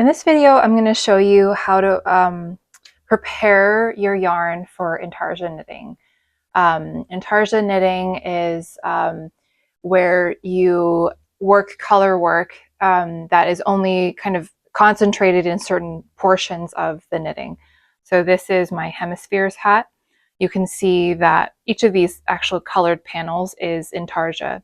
In this video, I'm going to show you how to prepare your yarn for Intarsia knitting. Intarsia knitting is where you work color work that is only kind of concentrated in certain portions of the knitting. So this is my hemispheres hat. You can see that each of these actual colored panels is Intarsia.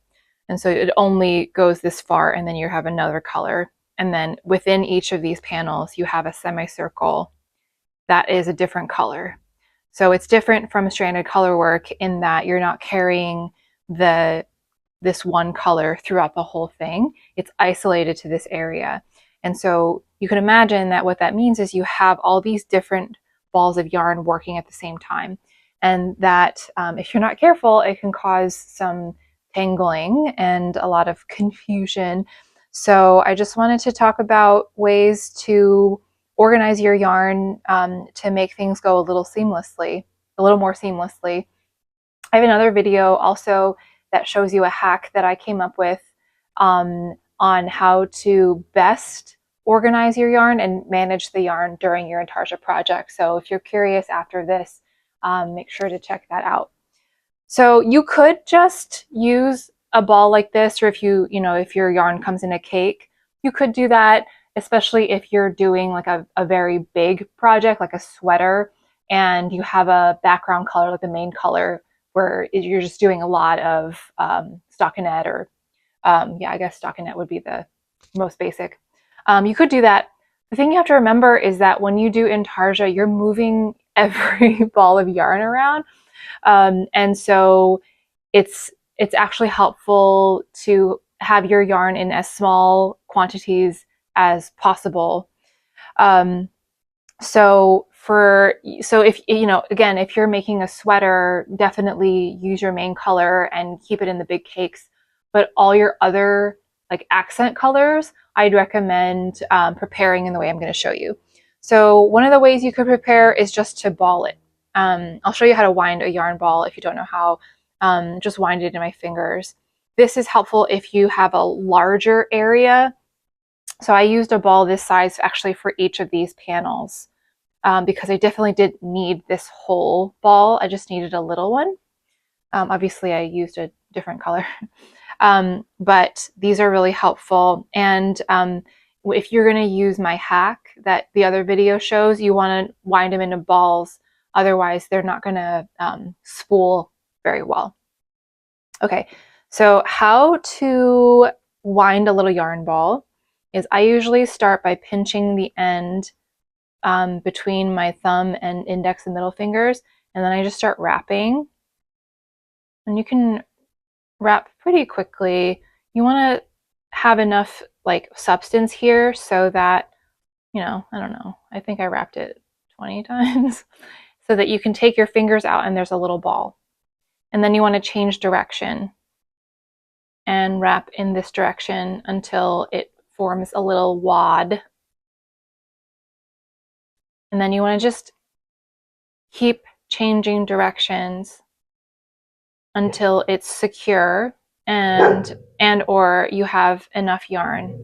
And so it only goes this far, and then you have another color. And then within each of these panels, you have a semicircle that is a different color. So it's different from stranded color work in that you're not carrying this one color throughout the whole thing. It's isolated to this area. And so you can imagine that what that means is you have all these different balls of yarn working at the same time. And that if you're not careful, it can cause some tangling and a lot of confusion. So I just wanted to talk about ways to organize your yarn to make things go a little more seamlessly. I have another video also that shows you a hack that I came up with on how to best organize your yarn and manage the yarn during your Intarsia project. So if you're curious after this, make sure to check that out. So you could just use a ball like this, or if if your yarn comes in a cake, you could do that, especially if you're doing like a very big project, like a sweater, and you have a background color, like the main color, where you're just doing a lot of stockinette or, I guess stockinette would be the most basic. You could do that. The thing you have to remember is that when you do Intarsia, you're moving every ball of yarn around. And so it's actually helpful to have your yarn in as small quantities as possible. So if again, if you're making a sweater, definitely use your main color and keep it in the big cakes. But all your other like accent colors, I'd recommend preparing in the way I'm going to show you. So one of the ways you could prepare is just to ball it. I'll show you how to wind a yarn ball if you don't know how. Just wind it in my fingers. This is helpful if you have a larger area. So I used a ball this size actually for each of these panels because I definitely didn't need this whole ball. I just needed a little one. Obviously, I used a different color. But these are really helpful. And if you're going to use my hack that the other video shows, you want to wind them into balls. Otherwise, they're not going to spool very well. Okay, so how to wind a little yarn ball is I usually start by pinching the end between my thumb and index and middle fingers, and then I just start wrapping. And you can wrap pretty quickly. You want to have enough like substance here so that, I don't know, I think I wrapped it 20 times so that you can take your fingers out and there's a little ball. And then you want to change direction and wrap in this direction until it forms a little wad. And then you want to just keep changing directions until it's secure and or you have enough yarn.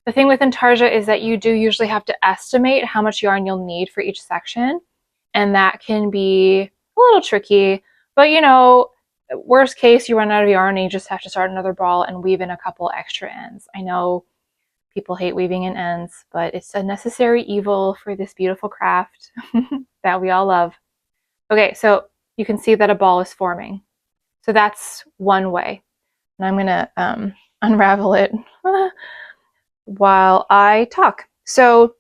The thing with Intarsia is that you do usually have to estimate how much yarn you'll need for each section, and that can be a little tricky, but worst case, you run out of yarn and you just have to start another ball and weave in a couple extra ends. I know people hate weaving in ends, but it's a necessary evil for this beautiful craft that we all love. Okay, so you can see that a ball is forming. So that's one way. And I'm going to unravel it while I talk. So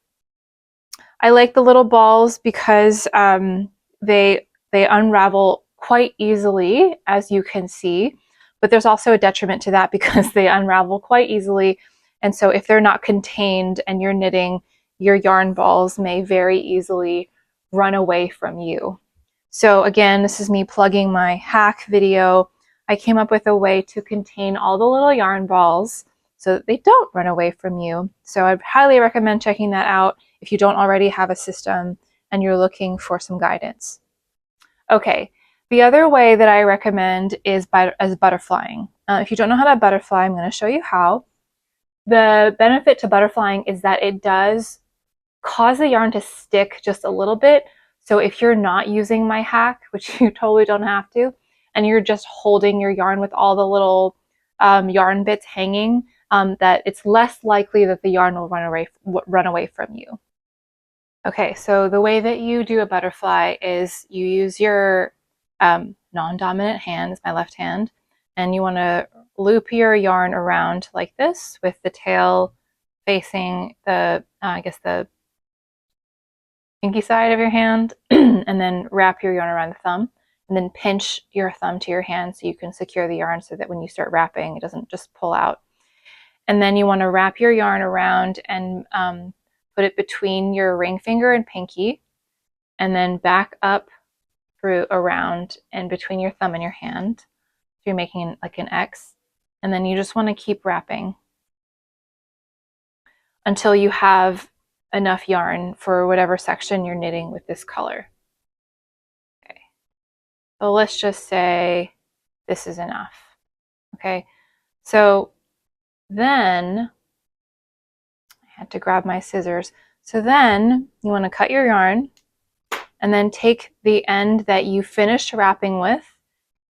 I like the little balls because they unravel quite easily, as you can see. But there's also a detriment to that because they unravel quite easily. And so if they're not contained and you're knitting, your yarn balls may very easily run away from you. So again, this is me plugging my hack video. I came up with a way to contain all the little yarn balls so that they don't run away from you. So I'd highly recommend checking that out if you don't already have a system and you're looking for some guidance. Okay, the other way that I recommend is as butterflying. If you don't know how to butterfly, I'm going to show you how. the benefit to butterflying is that it does cause the yarn to stick just a little bit. So if you're not using my hack, which you totally don't have to, and you're just holding your yarn with all the little yarn bits hanging, that it's less likely that the yarn will run away from you. Okay, so the way that you do a butterfly is you use your non-dominant hand, my left hand, and you want to loop your yarn around like this with the tail facing the, I guess the pinky side of your hand, and then wrap your yarn around the thumb, and then pinch your thumb to your hand so you can secure the yarn so that when you start wrapping, it doesn't just pull out. And then you want to wrap your yarn around and put it between your ring finger and pinky, and then back up through around and between your thumb and your hand. So you're making like an X, and then you just want to keep wrapping until you have enough yarn for whatever section you're knitting with this color. Okay, so let's just say this is enough. Okay, so then I had to grab my scissors. So then you want to cut your yarn and then take the end that you finished wrapping with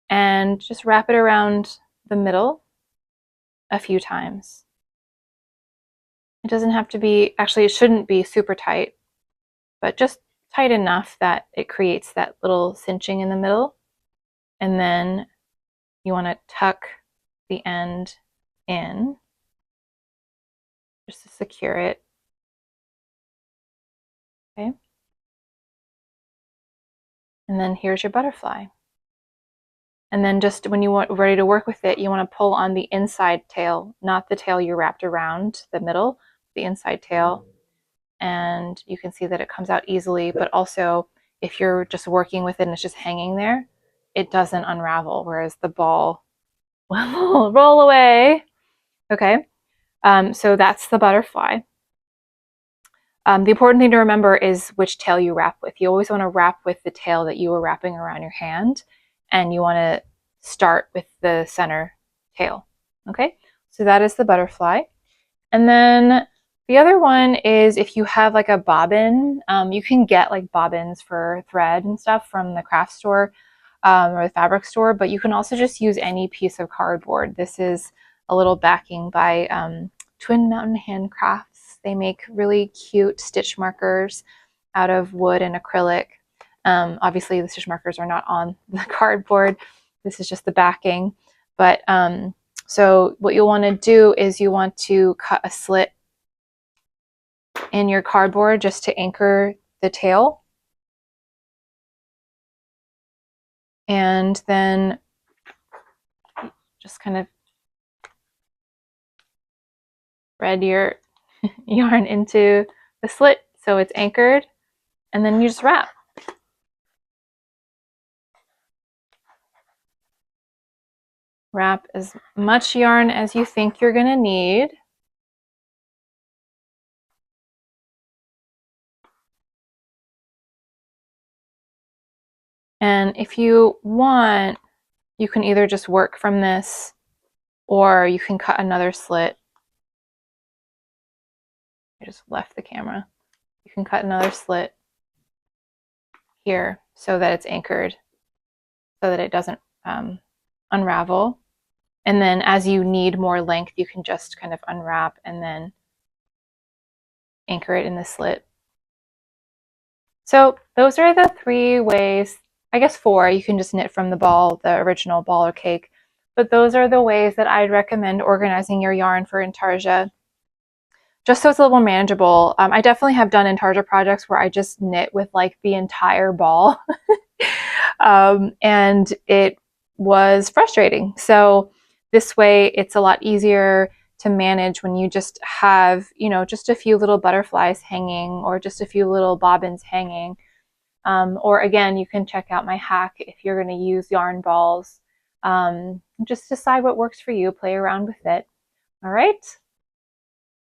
and just wrap it around the middle a few times. It doesn't have to be, actually it shouldn't be super tight, but just tight enough that it creates that little cinching in the middle. And then you want to tuck the end in just to secure it. Okay. And then here's your butterfly. And then just when you want ready to work with it, you want to pull on the inside tail, not the tail you wrapped around the middle, the inside tail. And you can see that it comes out easily, but also if you're just working with it and it's just hanging there, it doesn't unravel, whereas the ball will roll away. Okay, so that's the butterfly. The important thing to remember is which tail you wrap with. You always want to wrap with the tail that you were wrapping around your hand, and you want to start with the center tail. Okay, so that is the butterfly. And then the other one is if you have like a bobbin, you can get like bobbins for thread and stuff from the craft store or the fabric store, but you can also just use any piece of cardboard. This is a little backing by Twin Mountain Handcrafts. They make really cute stitch markers out of wood and acrylic. Obviously the stitch markers are not on the cardboard. This is just the backing. But so what you'll want to do is you want to cut a slit in your cardboard just to anchor the tail. And then just kind of thread your yarn into the slit so it's anchored, and then you just wrap. Wrap as much yarn as you think you're going to need. And if you want, you can either just work from this or you can cut another slit. I just left the camera. You can cut another slit here so that it's anchored, so that it doesn't unravel. And then as you need more length, you can just kind of unwrap and then anchor it in the slit. So those are the 3 ways, I guess 4. You can just knit from the ball, the original ball or cake. But those are the ways that I'd recommend organizing your yarn for Intarsia, just so it's a little more manageable. I definitely have done Intarsia projects where I just knit with like the entire ball and it was frustrating. So this way it's a lot easier to manage when you just have, you know, just a few little butterflies hanging or just a few little bobbins hanging. Or again, you can check out my hack if you're going to use yarn balls. Just decide what works for you, play around with it. All right.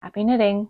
Happy knitting.